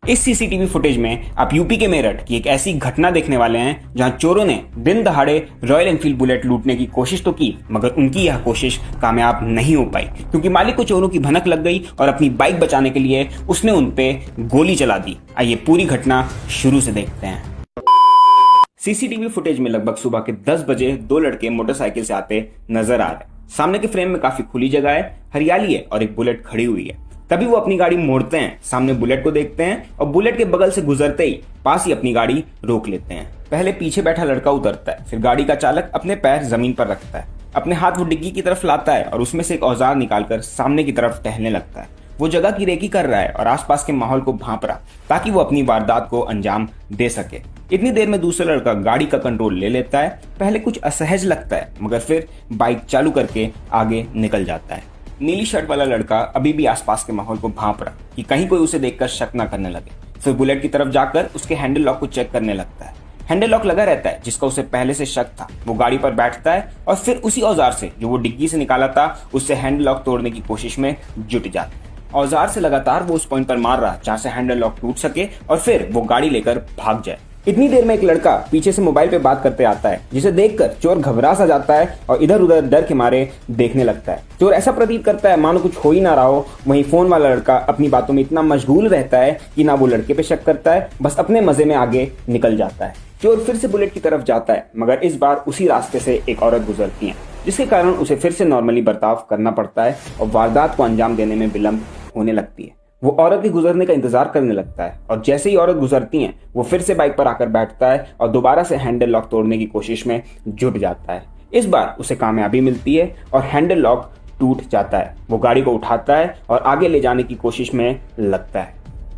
इस CCTV footage में आप यूपी के मेरठ की एक ऐसी घटना देखने वाले हैं जहां चोरों ने दिन दहाड़े रॉयल एनफील्ड बुलेट लूटने की कोशिश तो की, मगर उनकी यह कोशिश कामयाब नहीं हो पाई क्योंकि मालिक को चोरों की भनक लग गई और अपनी बाइक बचाने के लिए उसने उन पे गोली चला दी। आइए पूरी घटना शुरू से देखते हैं। सीसीटीवी फुटेज में लगभग सुबह के 10 बजे दो लड़के मोटरसाइकिल से आते नजर आ रहे। सामने के फ्रेम में काफी खुली जगह है, हरियाली है और एक बुलेट खड़ी हुई है। तभी वो अपनी गाड़ी मोड़ते हैं, सामने बुलेट को देखते हैं और बुलेट के बगल से गुजरते ही पास ही अपनी गाड़ी रोक लेते हैं। पहले पीछे बैठा लड़का उतरता है, फिर गाड़ी का चालक अपने पैर जमीन पर रखता है, अपने हाथ वो डिग्गी की तरफ लाता है और उसमें से एक औजार निकालकर सामने की तरफ टहलने लगता है। वो जगह की रेकी कर रहा है और आसपास के माहौल को भांप रहा ताकि वो अपनी वारदात को अंजाम दे सके। इतनी देर में दूसरा लड़का गाड़ी का कंट्रोल ले लेता है। पहले कुछ असहज लगता है मगर फिर बाइक चालू करके आगे निकल जाता है। नीली शर्ट वाला लड़का अभी भी आसपास के माहौल को भांप रहा कि कहीं कोई उसे देखकर शक न करने लगे। फिर बुलेट की तरफ जाकर उसके हैंडल लॉक को चेक करने लगता है। हैंडल लॉक लगा रहता है जिसका उसे पहले से शक था। वो गाड़ी पर बैठता है और फिर उसी औजार से जो वो डिग्गी से निकाला था उससे हैंडल लॉक तोड़ने की कोशिश में जुट जाता है। औजार से लगातार वो उस पॉइंट पर मार रहा जहां से हैंडल लॉक टूट सके और फिर वो गाड़ी लेकर भाग जाए। इतनी देर में एक लड़का पीछे से मोबाइल पे बात करते आता है जिसे देखकर चोर घबरा सा जाता है और इधर उधर डर के मारे देखने लगता है। चोर ऐसा प्रतीत करता है मानो कुछ हो ही ना रहा हो। वहीं फोन वाला लड़का अपनी बातों में इतना मशगूल रहता है कि ना वो लड़के पे शक करता है, बस अपने मजे में आगे निकल जाता है। चोर फिर से बुलेट की तरफ जाता है मगर इस बार उसी रास्ते से एक औरत गुजरती है जिसके कारण उसे फिर से नॉर्मली बर्ताव करना पड़ता है और वारदात को अंजाम देने में विलंब होने लगती है। वो औरत के गुजरने का इंतजार करने लगता है और जैसे ही औरत गुजरती है वो फिर से बाइक पर आकर बैठता है और दोबारा से हैंडल लॉक तोड़ने की कोशिश में जुट जाता है। इस बार उसे कामयाबी मिलती है और हैंडल लॉक टूट जाता है। वो गाड़ी को उठाता है और आगे ले जाने की कोशिश में लगता है।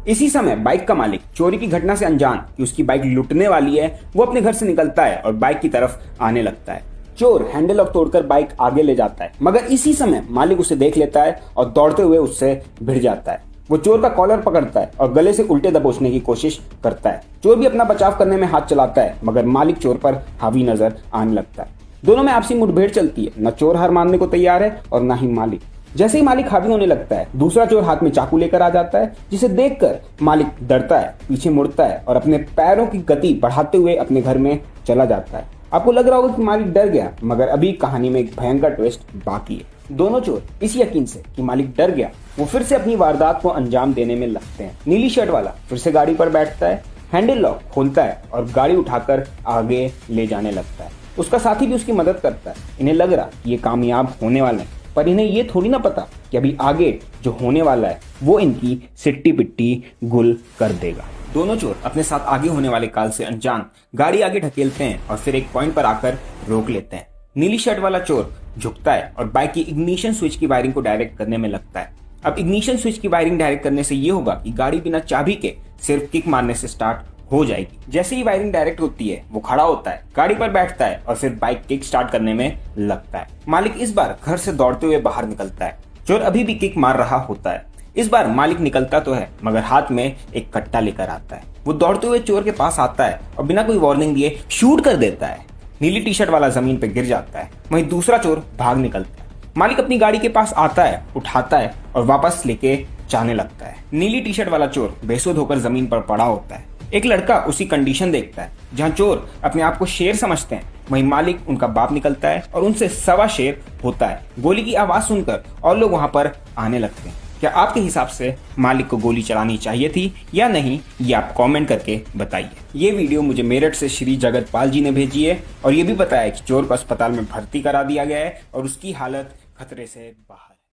इसी समय बाइक का मालिक चोरी की घटना से अनजान कि उसकी बाइक लुटने वाली है, वो अपने घर से निकलता है और बाइक की तरफ आने लगता है। चोर हैंडल लॉक तोड़कर बाइक आगे ले जाता है मगर इसी समय मालिक उसे देख लेता है और दौड़ते हुए उससे भिड़ जाता है। वो चोर का कॉलर पकड़ता है और गले से उल्टे दबोचने की कोशिश करता है। चोर भी अपना बचाव करने में हाथ चलाता है मगर मालिक चोर पर हावी नजर आने लगता है। दोनों में आपसी मुठभेड़ चलती है। न चोर हार मानने को तैयार है और न ही मालिक। जैसे ही मालिक हावी होने लगता है दूसरा चोर हाथ में चाकू लेकर आ जाता है जिसे देखकर मालिक डरता है, पीछे मुड़ता है और अपने पैरों की गति बढ़ाते हुए अपने घर में चला जाता है। आपको लग रहा होगा कि मालिक डर गया मगर अभी कहानी में एक भयंकर ट्विस्ट बाकी है। दोनों चोर इस यकीन से कि मालिक डर गया वो फिर से अपनी वारदात को अंजाम देने में लगते हैं। नीली शर्ट वाला फिर से गाड़ी पर बैठता है, हैंडल लॉक खोलता है और गाड़ी उठाकर आगे ले जाने लगता है। उसका साथी भी उसकी मदद करता है। इन्हें लग रहा कि ये कामयाब होने वाले हैं पर इन्हें ये थोड़ी ना पता कि अभी आगे जो होने वाला है वो इनकी सिट्टी पिट्टी गुल कर देगा। दोनों चोर अपने साथ आगे होने वाले काल से अनजान गाड़ी आगे ढकेलते हैं और फिर एक पॉइंट पर आकर रोक लेते हैं। नीली शर्ट वाला चोर झुकता है और बाइक की इग्निशन स्विच की वायरिंग को डायरेक्ट करने में लगता है। अब इग्निशन स्विच की वायरिंग डायरेक्ट करने से ये होगा कि गाड़ी बिना चाबी के सिर्फ किक मारने से स्टार्ट हो जाएगी। जैसे ही वायरिंग डायरेक्ट होती है वो खड़ा होता है, गाड़ी पर बैठता है और फिर बाइक किक स्टार्ट करने में लगता है। मालिक इस बार घर से दौड़ते हुए बाहर निकलता है। चोर अभी भी किक मार रहा होता है। इस बार मालिक निकलता तो है मगर हाथ में एक कट्टा लेकर आता है। वो दौड़ते हुए चोर के पास आता है और बिना कोई वार्निंग दिए शूट कर देता है। नीली टी शर्ट वाला जमीन पर गिर जाता है। वहीं दूसरा चोर भाग निकलता है। मालिक अपनी गाड़ी के पास आता है, उठाता है और वापस लेके जाने लगता है। नीली टी शर्ट वाला चोर बेसुध होकर जमीन पर पड़ा होता है। एक लड़का उसी कंडीशन देखता है जहां चोर अपने आप को शेर समझते हैं। वहीं मालिक उनका बाप निकलता है और उनसे सवा शेर होता है। गोली की आवाज सुनकर और लोग वहां पर आने लगते हैं। क्या आपके हिसाब से मालिक को गोली चलानी चाहिए थी या नहीं, ये आप कमेंट करके बताइए। ये वीडियो मुझे मेरठ से श्री जगतपाल जी ने भेजी है और ये भी बताया कि चोर को अस्पताल में भर्ती करा दिया गया है और उसकी हालत खतरे से बाहर।